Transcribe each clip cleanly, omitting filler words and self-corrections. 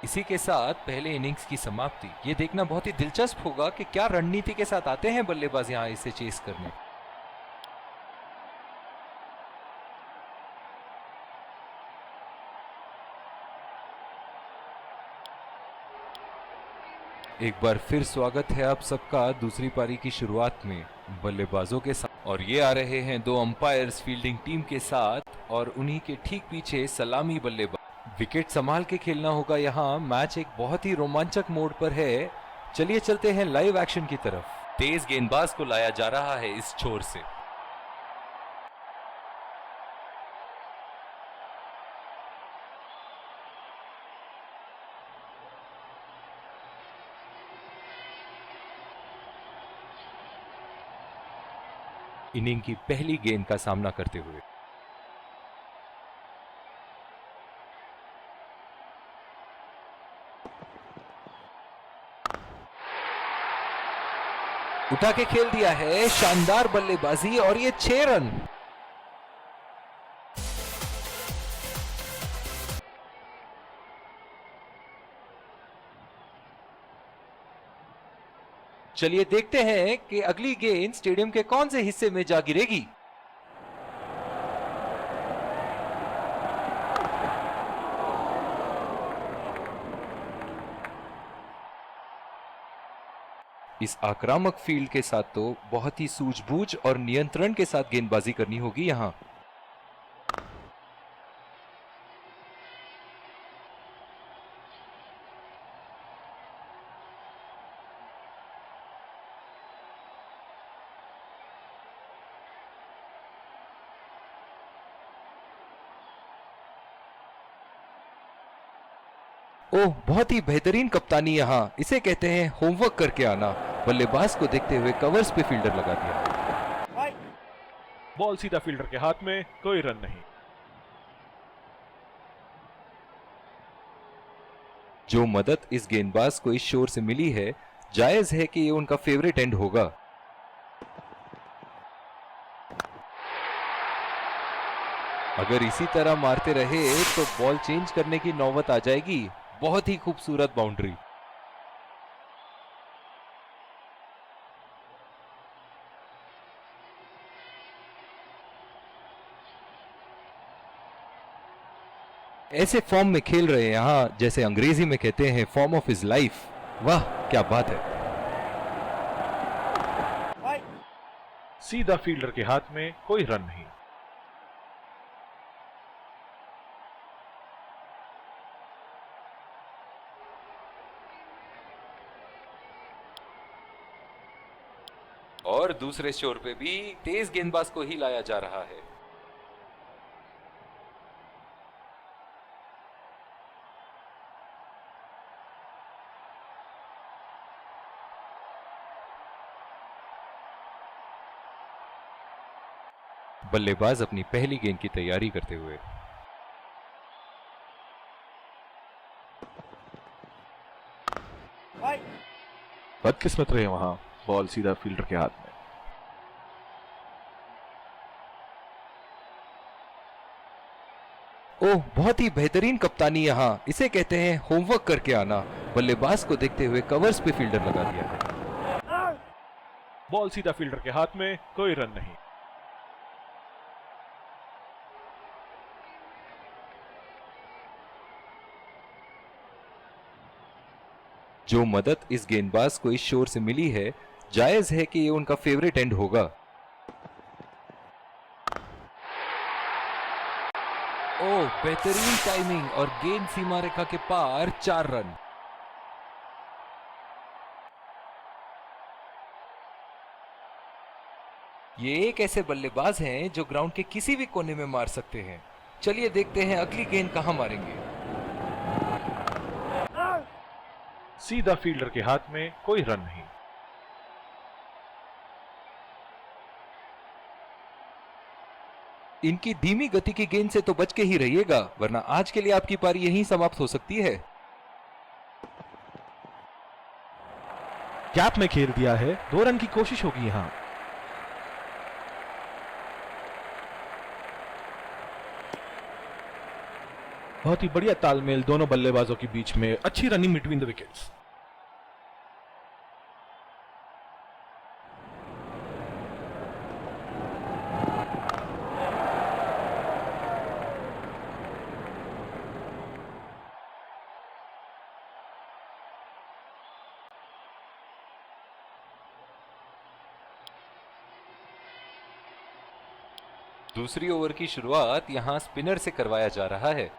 इसी के साथ पहले इनिंग्स की समाप्ति। ये देखना बहुत ही दिलचस्प होगा कि क्या रणनीति के साथ आते हैं बल्लेबाज यहां इसे चेस करने। एक बार फिर स्वागत है आप सबका दूसरी पारी की शुरुआत में बल्लेबाजों के साथ, और ये आ रहे हैं दो अंपायर्स फील्डिंग टीम के साथ और उन्हीं के ठीक पीछे सलामी बल्लेबाज। विकेट संभाल के खेलना होगा यहाँ। मैच एक बहुत ही रोमांचक मोड पर है। चलिए चलते हैं लाइव एक्शन की तरफ। तेज गेंदबाज को लाया जा रहा है इस छोर से। इनिंग की पहली गेंद का सामना करते हुए उठा के खेल दिया है। शानदार बल्लेबाजी और ये 6 रन। चलिए देखते हैं कि अगली गेंद स्टेडियम के कौन से हिस्से में जा गिरेगी। इस आक्रामक फील्ड के साथ तो बहुत ही सूझबूझ और नियंत्रण के साथ गेंदबाजी करनी होगी यहां। ओह, बहुत ही बेहतरीन कप्तानी यहां। इसे कहते हैं होमवर्क करके आना। बल्लेबाज को देखते हुए कवर्स पे फील्डर लगा दिया। बॉल सीधा फील्डर के हाथ में, कोई रन नहीं। जो मदद इस गेंदबाज को इस शोर से मिली है, जायज है कि ये उनका फेवरेट एंड होगा। अगर इसी तरह मारते रहे तो बॉल चेंज करने की नौबत आ जाएगी। बहुत ही खूबसूरत बाउंड्री। ऐसे फॉर्म में खेल रहे हैं यहां, जैसे अंग्रेजी में कहते हैं फॉर्म ऑफ हिज लाइफ। वाह क्या बात है। सीधा फील्डर के हाथ में, कोई रन नहीं। और दूसरे छोर पे भी तेज गेंदबाज को ही लाया जा रहा है। बल्लेबाज अपनी पहली गेंद की तैयारी करते हुए बदकिस्मत रहे वहां, बॉल सीधा फील्डर के हाथ में। ओह, बहुत ही बेहतरीन कप्तानी यहां। इसे कहते हैं होमवर्क करके आना। बल्लेबाज को देखते हुए कवर्स पे फील्डर लगा दिया है। बॉल सीधा फील्डर के हाथ में, कोई रन नहीं। जो मदद इस गेंदबाज को इस शोर से मिली है, जायज है कि ये उनका फेवरेट एंड होगा। ओह, बेहतरीन टाइमिंग और गेंद सीमा रेखा के पार। 4 रन। ये एक ऐसे बल्लेबाज हैं जो ग्राउंड के किसी भी कोने में मार सकते हैं। चलिए देखते हैं अगली गेंद कहां मारेंगे। सीधा फील्डर के हाथ में, कोई रन नहीं। इनकी धीमी गति की गेंद से तो बच के ही रहिएगा, वरना आज के लिए आपकी पारी यहीं समाप्त हो सकती है। गैप में खेल दिया है, 2 रन की कोशिश होगी यहां। बहुत ही बढ़िया तालमेल दोनों बल्लेबाजों के बीच में, अच्छी रनिंग बिटवीन द विकेट्स। दूसरी ओवर की शुरुआत यहां स्पिनर से करवाया जा रहा है।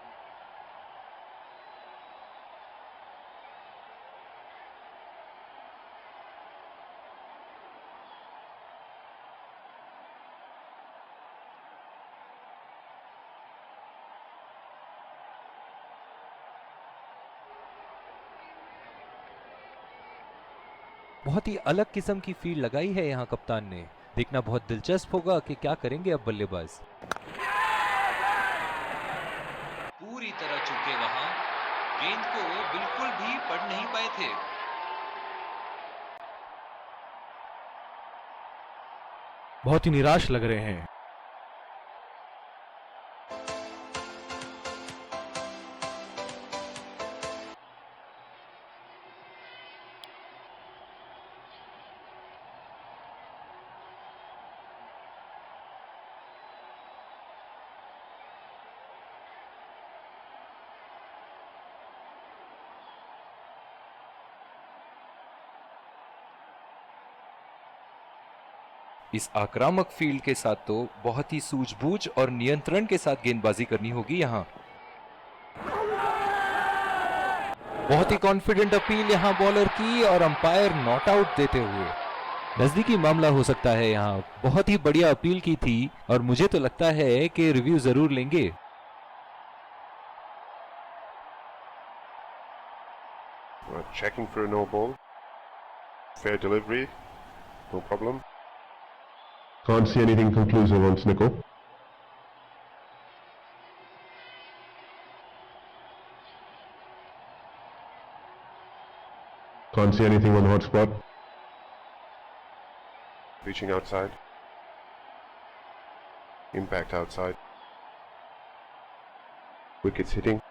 बहुत ही अलग किस्म की फील्ड लगाई है यहाँ कप्तान ने। देखना बहुत दिलचस्प होगा कि क्या करेंगे अब बल्लेबाज। पूरी तरह चूके वहां, गेंद को बिल्कुल भी पढ़ नहीं पाए थे। बहुत ही निराश लग रहे हैं। इस आक्रामक फील्ड के साथ तो बहुत ही सूझबूझ और नियंत्रण के साथ गेंदबाजी करनी होगी यहाँ। बहुत ही कॉन्फिडेंट अपील यहाँ बॉलर की और अंपायर नॉट आउट देते हुए। नजदीकी मामला हो सकता है यहाँ। बहुत ही बढ़िया अपील की थी और मुझे तो लगता है कि रिव्यू जरूर लेंगे। Checking for a no ball. Fair delivery. No problem. Can't see anything conclusive on Snicko. Can't see anything on hotspot. Reaching outside. Impact outside. Wickets hitting.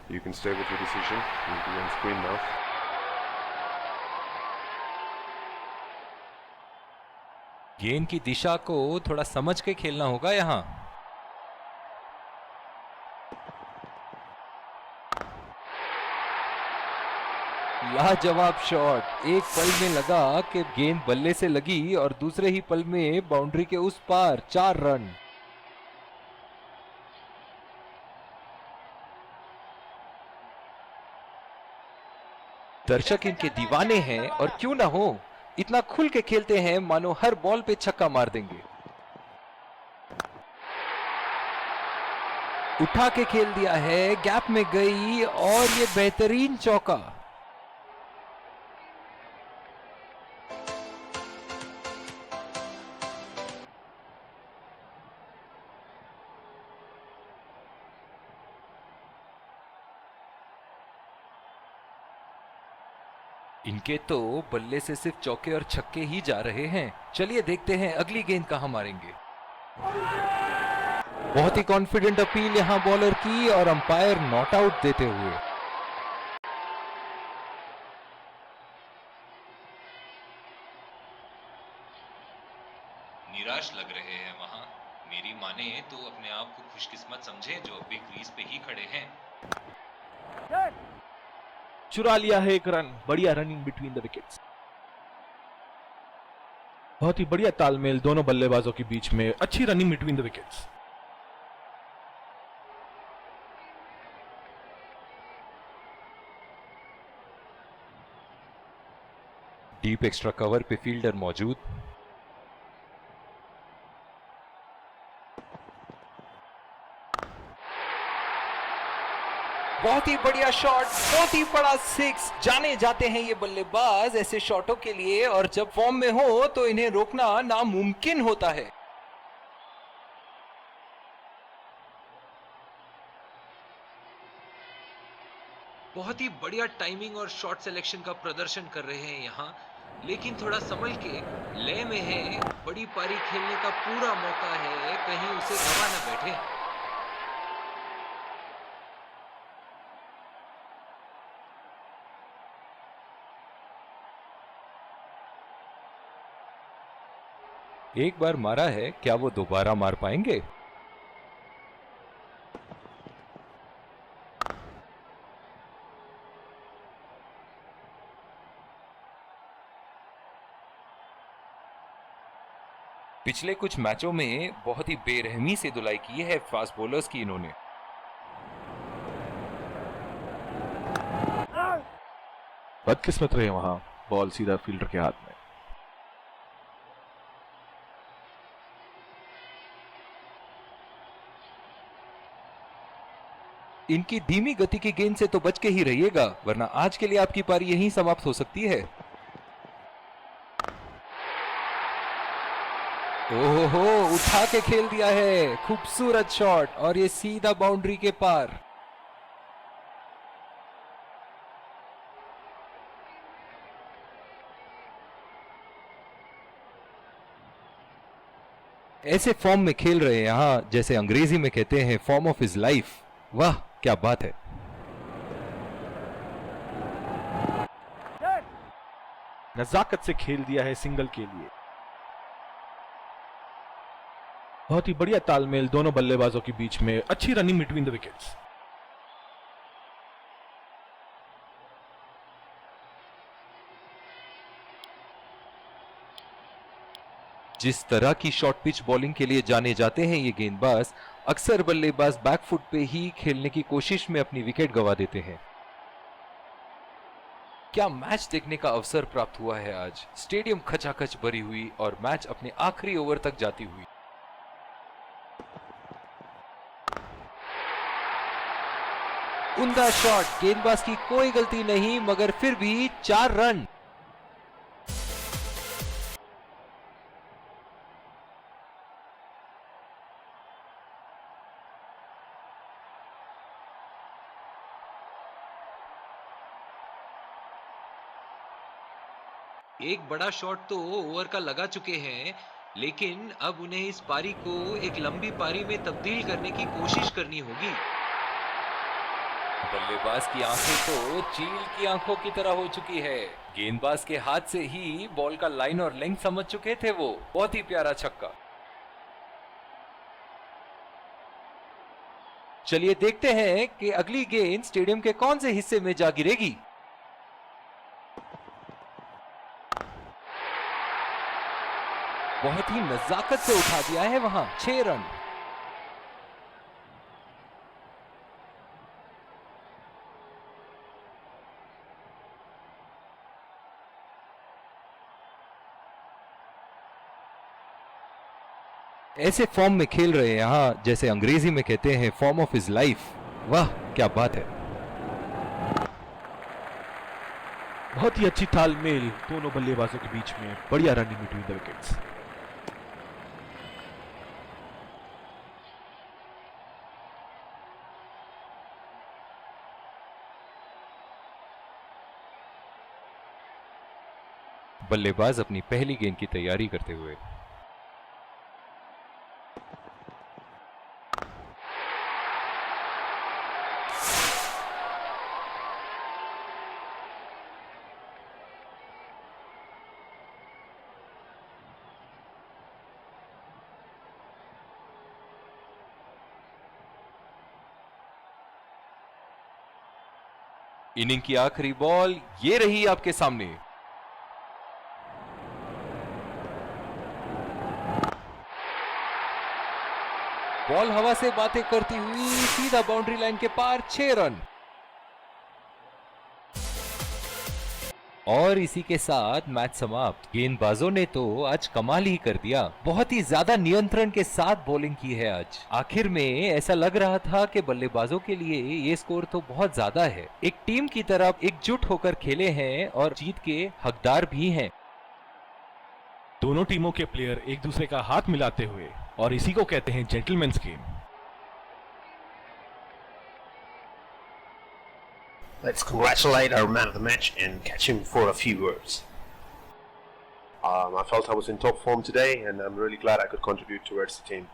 You can stay with your decision. You'll be on screen now. गेंद की दिशा को थोड़ा समझ के खेलना होगा यहाँ। लाजवाब शॉट। एक पल में लगा कि गेंद बल्ले से लगी और दूसरे ही पल में बाउंड्री के उस पार 4 रन। दर्शक इनके दीवाने हैं और क्यों ना हो, इतना खुल के खेलते हैं मानो हर बॉल पे छक्का मार देंगे। उठा के खेल दिया है, गैप में गई और ये बेहतरीन चौका। इनके तो बल्ले से सिर्फ चौके और छक्के ही जा रहे हैं। चलिए देखते हैं अगली गेंद कहां मारेंगे। बहुत ही कॉन्फिडेंट अपील यहां बॉलर की और अंपायर नॉट आउट देते हुए। निराश लग रहे हैं वहां। मेरी माने तो अपने आप को खुशकिस्मत समझे जो अभी क्रीज पे ही खड़े हैं। चुरा लिया है एक रन। बढ़िया रनिंग बिटवीन द विकेट्स। बहुत ही बढ़िया तालमेल दोनों बल्लेबाजों के बीच में, अच्छी running between the wickets. Deep extra cover पे फील्डर मौजूद। बहुत ही बढ़िया शॉट, बहुत ही बड़ा 6। जाने जाते हैं ये बल्लेबाज ऐसे शॉटों के लिए और जब फॉर्म में हो तो इन्हें रोकना नामुमकिन होता है। बहुत ही बढ़िया टाइमिंग और शॉट सिलेक्शन का प्रदर्शन कर रहे हैं यहाँ, लेकिन थोड़ा संभल के, लय में है, बड़ी पारी खेलने का पूरा मौका है, कहीं उसे गवा ना बैठे। एक बार मारा है, क्या वो दोबारा मार पाएंगे? पिछले कुछ मैचों में बहुत ही बेरहमी से धुलाई की है फास्ट बॉलर्स की इन्होंने। बदकिस्मत रहे वहां, बॉल सीधा फील्डर के हाथ में। इनकी धीमी गति की गेंद से तो बच के ही रहिएगा, वरना आज के लिए आपकी पारी यहीं समाप्त हो सकती है। ओहो, उठा के खेल दिया है, खूबसूरत शॉट, और ये सीधा बाउंड्री के पार। ऐसे फॉर्म में खेल रहे हैं यहां, जैसे अंग्रेजी में कहते हैं फॉर्म ऑफ हिज लाइफ। वाह क्या बात है। नजाकत से खेल दिया है सिंगल के लिए। बहुत ही बढ़िया तालमेल दोनों बल्लेबाजों के बीच में, अच्छी रनिंग बिटवीन द विकेट्स। जिस तरह की शॉर्ट पिच बॉलिंग के लिए जाने जाते हैं ये गेंदबाज, अक्सर बल्लेबाज बैकफुट पे ही खेलने की कोशिश में अपनी विकेट गंवा देते हैं। क्या मैच देखने का अवसर प्राप्त हुआ है आज। स्टेडियम खचाखच भरी हुई और मैच अपने आखिरी ओवर तक जाती हुई। उम्दा शॉट, गेंदबाज की कोई गलती नहीं, मगर फिर भी 4 रन। एक बड़ा शॉट तो ओवर का लगा चुके हैं, लेकिन अब उन्हें इस पारी को एक लंबी पारी में तब्दील करने की कोशिश करनी होगी। बल्लेबाज की आंखें तो चील की आंखों की तरह हो चुकी है। गेंदबाज के हाथ से ही बॉल का लाइन और लेंथ समझ चुके थे वो। बहुत ही प्यारा छक्का। चलिए देखते हैं कि अगली गेंद स्टेडियम के कौन से हिस्से में जा गिरेगी। बहुत ही नजाकत से उठा दिया है वहां। 6 रन। ऐसे फॉर्म में खेल रहे हैं यहां, जैसे अंग्रेजी में कहते हैं फॉर्म ऑफ हिज लाइफ। वाह क्या बात है। बहुत ही अच्छी तालमेल दोनों बल्लेबाजों के बीच में, बढ़िया रनिंग बिटवीन द विकेट्स। बल्लेबाज अपनी पहली गेंद की तैयारी करते हुए। इनिंग की आखिरी बॉल ये रही आपके सामने। बॉल हवा से बातें करती हुई सीधा बाउंड्री लाइन के पार। 6 रन। और इसी के साथ मैच समाप्त। गेंदबाजों ने तो आज कमाल ही कर दिया। बहुत ही ज्यादा नियंत्रण के साथ बॉलिंग की है आज। आखिर में ऐसा लग रहा था कि बल्लेबाजों के लिए ये स्कोर तो बहुत ज्यादा है। एक टीम की तरफ एकजुट होकर खेले हैं और जीत के हकदार भी हैं। दोनों टीमों के प्लेयर एक दूसरे का हाथ मिलाते हुए, और इसी को कहते हैं gentleman's game. Let's congratulate our man of the match and catch him for a few words. I felt I was in top form today, and I'm really glad I could contribute towards the team.